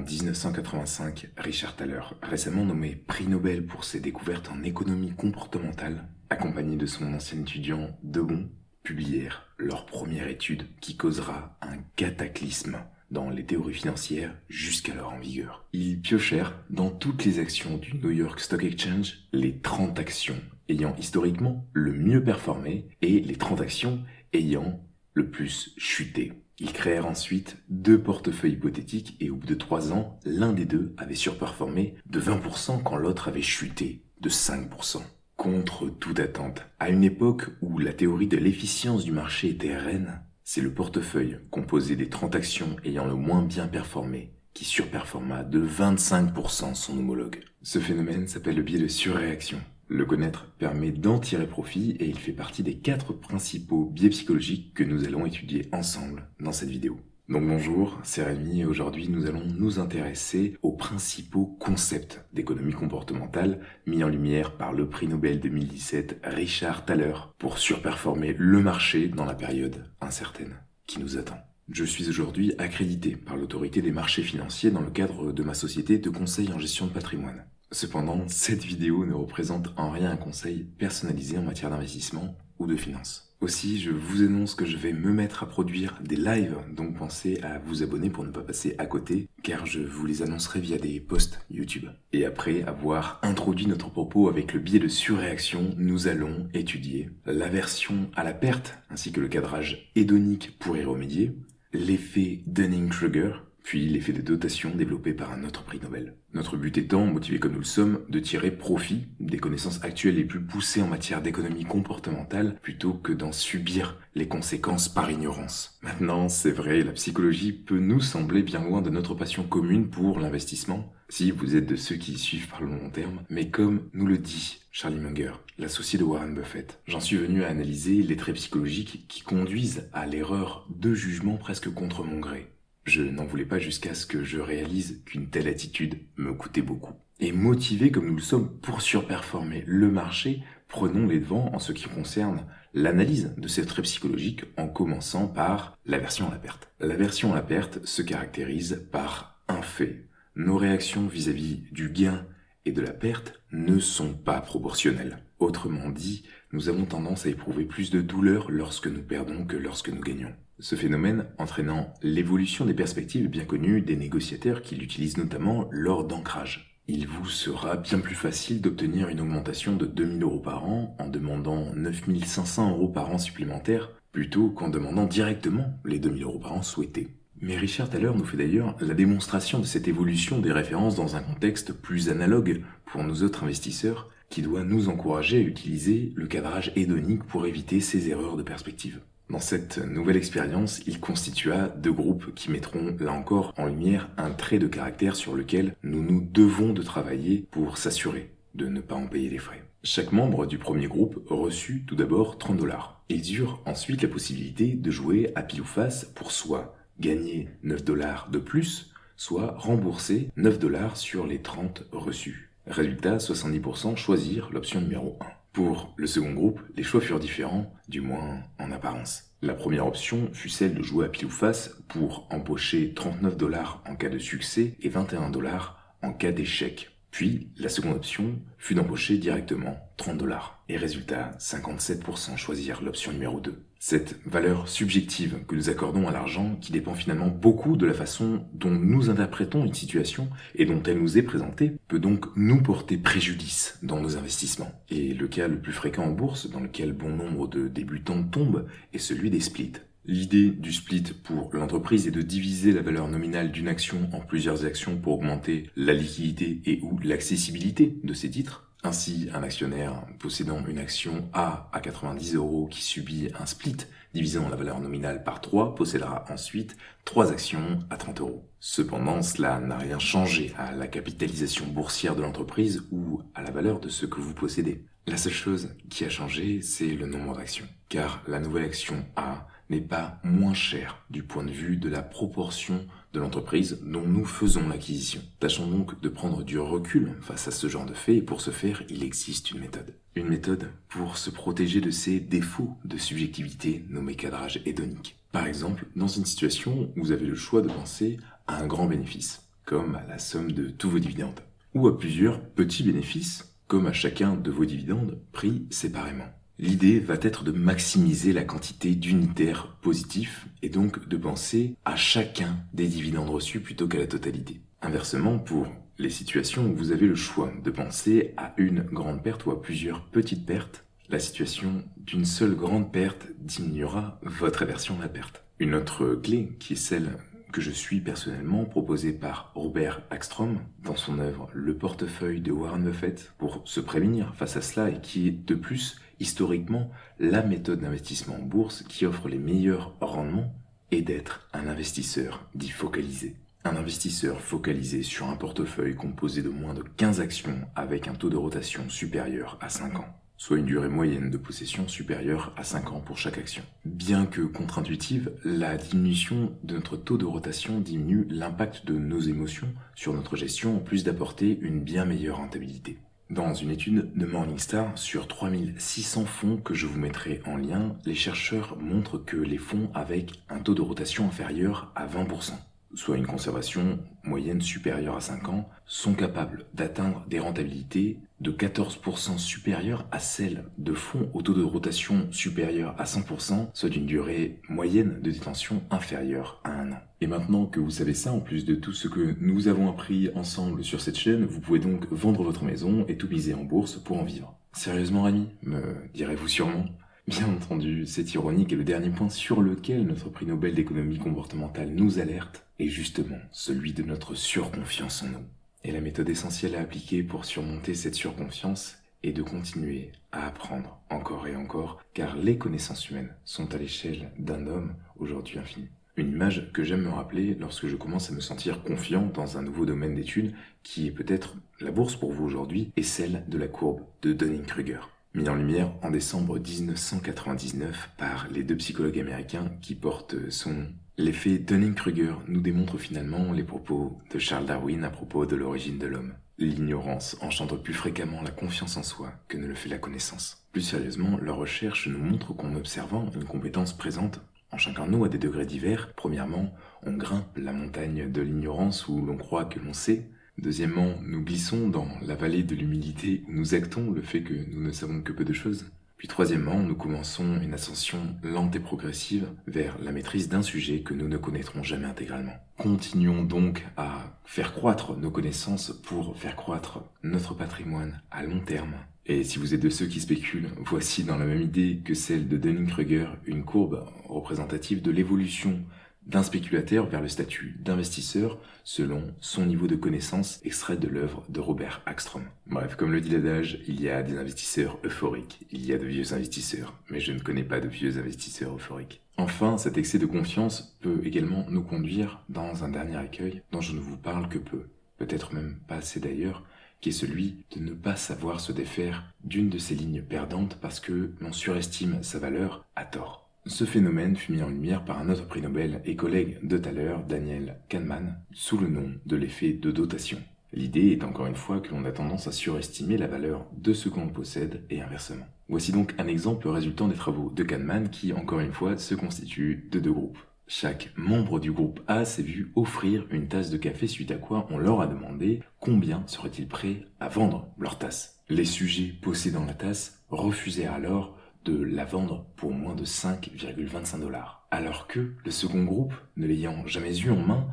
1985, Richard Thaler, récemment nommé prix Nobel pour ses découvertes en économie comportementale, accompagné de son ancien étudiant Debon, publièrent leur première étude qui causera un cataclysme dans les théories financières jusqu'alors en vigueur. Ils piochèrent dans toutes les actions du New York Stock Exchange les 30 actions ayant historiquement le mieux performé et les 30 actions ayant le plus chuté. Ils créèrent ensuite 2 portefeuilles hypothétiques et au bout de 3 ans, l'un des deux avait surperformé de 20% quand l'autre avait chuté de 5%. Contre toute attente, à une époque où la théorie de l'efficience du marché était reine, c'est le portefeuille composé des 30 actions ayant le moins bien performé qui surperforma de 25% son homologue. Ce phénomène s'appelle le biais de surréaction. Le connaître permet d'en tirer profit et il fait partie des 4 principaux biais psychologiques que nous allons étudier ensemble dans cette vidéo. Donc bonjour, c'est Rémi et aujourd'hui nous allons nous intéresser aux principaux concepts d'économie comportementale mis en lumière par le prix Nobel 2017 Richard Thaler pour surperformer le marché dans la période incertaine qui nous attend. Je suis aujourd'hui accrédité par l'autorité des marchés financiers dans le cadre de ma société de conseil en gestion de patrimoine. Cependant, cette vidéo ne représente en rien un conseil personnalisé en matière d'investissement ou de finance. Aussi, je vous annonce que je vais me mettre à produire des lives, donc pensez à vous abonner pour ne pas passer à côté, car je vous les annoncerai via des posts YouTube. Et après avoir introduit notre propos avec le biais de surréaction, nous allons étudier l'aversion à la perte, ainsi que le cadrage hédonique pour y remédier, l'effet Dunning-Kruger, puis l'effet de dotation développé par un autre prix Nobel. Notre but étant, motivé comme nous le sommes, de tirer profit des connaissances actuelles les plus poussées en matière d'économie comportementale plutôt que d'en subir les conséquences par ignorance. Maintenant, c'est vrai, la psychologie peut nous sembler bien loin de notre passion commune pour l'investissement, si vous êtes de ceux qui y suivent par le long terme, mais comme nous le dit Charlie Munger, l'associé de Warren Buffett, j'en suis venu à analyser les traits psychologiques qui conduisent à l'erreur de jugement presque contre mon gré. Je n'en voulais pas jusqu'à ce que je réalise qu'une telle attitude me coûtait beaucoup. Et motivé comme nous le sommes pour surperformer le marché, prenons les devants en ce qui concerne l'analyse de ces traits psychologiques en commençant par l'aversion à la perte. L'aversion à la perte se caractérise par un fait. Nos réactions vis-à-vis du gain et de la perte ne sont pas proportionnelles. Autrement dit, nous avons tendance à éprouver plus de douleur lorsque nous perdons que lorsque nous gagnons. Ce phénomène entraînant l'évolution des perspectives bien connues des négociateurs qui l'utilisent notamment lors d'ancrage. Il vous sera bien plus facile d'obtenir une augmentation de 2000 € par an en demandant 9500 € par an supplémentaires plutôt qu'en demandant directement les 2000 € par an souhaités. Mais Richard Thaler nous fait d'ailleurs la démonstration de cette évolution des références dans un contexte plus analogue pour nous autres investisseurs qui doit nous encourager à utiliser le cadrage hédonique pour éviter ces erreurs de perspective. Dans cette nouvelle expérience, il constitua 2 groupes qui mettront, là encore, en lumière un trait de caractère sur lequel nous nous devons de travailler pour s'assurer de ne pas en payer les frais. Chaque membre du premier groupe reçut tout d'abord 30 $. Ils eurent ensuite la possibilité de jouer à pile ou face pour soit gagner 9 $ de plus, soit rembourser 9 $ sur les 30 reçus. Résultat, 70% choisirent l'option numéro 1. Pour le second groupe, les choix furent différents, du moins en apparence. La première option fut celle de jouer à pile ou face pour empocher 39 $ en cas de succès et 21 $ en cas d'échec. Puis, la seconde option fut d'empocher directement 30 $. Et résultat, 57% choisirent l'option numéro 2. Cette valeur subjective que nous accordons à l'argent, qui dépend finalement beaucoup de la façon dont nous interprétons une situation et dont elle nous est présentée, peut donc nous porter préjudice dans nos investissements. Et le cas le plus fréquent en bourse, dans lequel bon nombre de débutants tombent, est celui des splits. L'idée du split pour l'entreprise est de diviser la valeur nominale d'une action en plusieurs actions pour augmenter la liquidité et ou l'accessibilité de ces titres. Ainsi, un actionnaire possédant une action A à 90 € qui subit un split divisant la valeur nominale par 3 possédera ensuite 3 actions à 30 €. Cependant, cela n'a rien changé à la capitalisation boursière de l'entreprise ou à la valeur de ce que vous possédez. La seule chose qui a changé, c'est le nombre d'actions. Car la nouvelle action A n'est pas moins chère du point de vue de la proportion de l'entreprise dont nous faisons l'acquisition. Tâchons donc de prendre du recul face à ce genre de fait et pour ce faire, il existe une méthode. Une méthode pour se protéger de ces défauts de subjectivité nommés cadrage hédonique. Par exemple, dans une situation où vous avez le choix de penser à un grand bénéfice. comme à la somme de tous vos dividendes, ou à plusieurs petits bénéfices, comme à chacun de vos dividendes pris séparément. L'idée va être de maximiser la quantité d'unitaires positifs et donc de penser à chacun des dividendes reçus plutôt qu'à la totalité. Inversement, pour les situations où vous avez le choix de penser à une grande perte ou à plusieurs petites pertes, la situation d'une seule grande perte diminuera votre aversion à la perte. Une autre clé, qui est celle que je suis personnellement, proposée par Robert Hagstrom dans son œuvre Le portefeuille de Warren Buffett, pour se prémunir face à cela et qui est de plus historiquement la méthode d'investissement en bourse qui offre les meilleurs rendements, est d'être un investisseur dit focalisé. Un investisseur focalisé sur un portefeuille composé de moins de 15 actions avec un taux de rotation supérieur à 5 ans, soit une durée moyenne de possession supérieure à 5 ans pour chaque action. Bien que contre-intuitive, la diminution de notre taux de rotation diminue l'impact de nos émotions sur notre gestion en plus d'apporter une bien meilleure rentabilité. Dans une étude de Morningstar sur 3600 fonds que je vous mettrai en lien, les chercheurs montrent que les fonds avec un taux de rotation inférieur à 20%, soit une conservation moyenne supérieure à 5 ans, sont capables d'atteindre des rentabilités de 14% supérieures à celles de fonds au taux de rotation supérieur à 100%, soit d'une durée moyenne de détention inférieure à 1 an. Et maintenant que vous savez ça, en plus de tout ce que nous avons appris ensemble sur cette chaîne, vous pouvez donc vendre votre maison et tout miser en bourse pour en vivre. Sérieusement, Rémi, me direz-vous sûrement? Bien entendu, c'est ironique et le dernier point sur lequel notre prix Nobel d'économie comportementale nous alerte est justement celui de notre surconfiance en nous. Et la méthode essentielle à appliquer pour surmonter cette surconfiance est de continuer à apprendre encore et encore, car les connaissances humaines sont à l'échelle d'un homme aujourd'hui infini. Une image que j'aime me rappeler lorsque je commence à me sentir confiant dans un nouveau domaine d'études, qui est peut-être la bourse pour vous aujourd'hui, est celle de la courbe de Dunning-Kruger. Mis en lumière en décembre 1999 par les deux psychologues américains qui portent son nom. L'effet Dunning-Kruger nous démontre finalement les propos de Charles Darwin à propos de l'origine de l'homme. L'ignorance engendre plus fréquemment la confiance en soi que ne le fait la connaissance. Plus sérieusement, leur recherche nous montre qu'en observant une compétence présente en chacun de nous à des degrés divers, premièrement, on grimpe la montagne de l'ignorance où l'on croit que l'on sait. Deuxièmement, nous glissons dans la vallée de l'humilité où nous actons le fait que nous ne savons que peu de choses. Puis troisièmement, nous commençons une ascension lente et progressive vers la maîtrise d'un sujet que nous ne connaîtrons jamais intégralement. Continuons donc à faire croître nos connaissances pour faire croître notre patrimoine à long terme. Et si vous êtes de ceux qui spéculent, voici dans la même idée que celle de Dunning-Kruger une courbe représentative de l'évolution d'un spéculateur vers le statut d'investisseur selon son niveau de connaissance extrait de l'œuvre de Robert Hagstrom. Bref, comme le dit l'adage, il y a des investisseurs euphoriques, il y a de vieux investisseurs, mais je ne connais pas de vieux investisseurs euphoriques. Enfin, cet excès de confiance peut également nous conduire dans un dernier écueil dont je ne vous parle que peu, peut-être même pas assez d'ailleurs, qui est celui de ne pas savoir se défaire d'une de ces lignes perdantes parce que l'on surestime sa valeur à tort. Ce phénomène fut mis en lumière par un autre prix Nobel et collègue de Thaler, Daniel Kahneman, sous le nom de l'effet de dotation. L'idée est encore une fois que l'on a tendance à surestimer la valeur de ce que l'on possède et inversement. Voici donc un exemple résultant des travaux de Kahneman qui, encore une fois, se constitue de deux groupes. Chaque membre du groupe A s'est vu offrir une tasse de café suite à quoi on leur a demandé combien seraient-ils prêts à vendre leur tasse. Les sujets possédant la tasse refusèrent alors de la vendre pour moins de 5,25 $, alors que le second groupe, ne l'ayant jamais eu en main,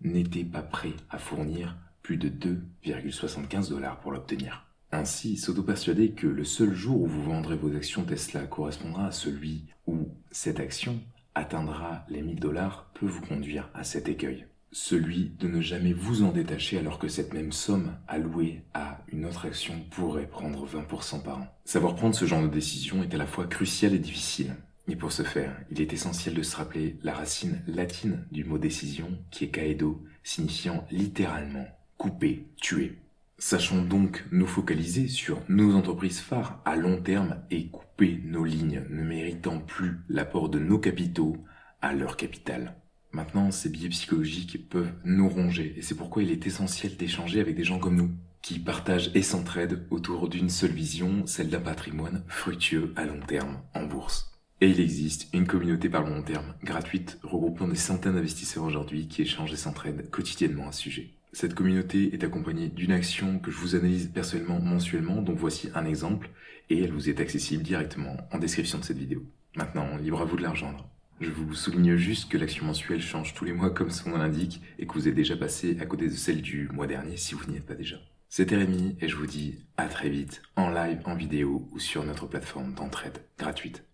n'était pas prêt à fournir plus de 2,75 $ pour l'obtenir. Ainsi, s'auto-persuader que le seul jour où vous vendrez vos actions Tesla correspondra à celui où cette action atteindra les 1 000 $ peut vous conduire à cet écueil. Celui de ne jamais vous en détacher alors que cette même somme allouée à une autre action pourrait prendre 20% par an. Savoir prendre ce genre de décision est à la fois crucial et difficile. Et pour ce faire, il est essentiel de se rappeler la racine latine du mot décision qui est caedo, signifiant littéralement couper, tuer. Sachons donc nous focaliser sur nos entreprises phares à long terme et couper nos lignes ne méritant plus l'apport de nos capitaux à leur capital. Maintenant, ces biais psychologiques peuvent nous ronger et c'est pourquoi il est essentiel d'échanger avec des gens comme nous, qui partagent et s'entraident autour d'une seule vision, celle d'un patrimoine fructueux à long terme en bourse. Et il existe une communauté par le long terme, gratuite, regroupant des centaines d'investisseurs aujourd'hui qui échangent et s'entraident quotidiennement à ce sujet. Cette communauté est accompagnée d'une action que je vous analyse personnellement mensuellement, donc voici un exemple, et elle vous est accessible directement en description de cette vidéo. Maintenant, libre à vous de la rejoindre. Je vous souligne juste que l'action mensuelle change tous les mois comme son nom l'indique, et que vous êtes déjà passé à côté de celle du mois dernier si vous n'y êtes pas déjà. C'était Rémi, et je vous dis à très vite, en live, en vidéo, ou sur notre plateforme d'entraide gratuite.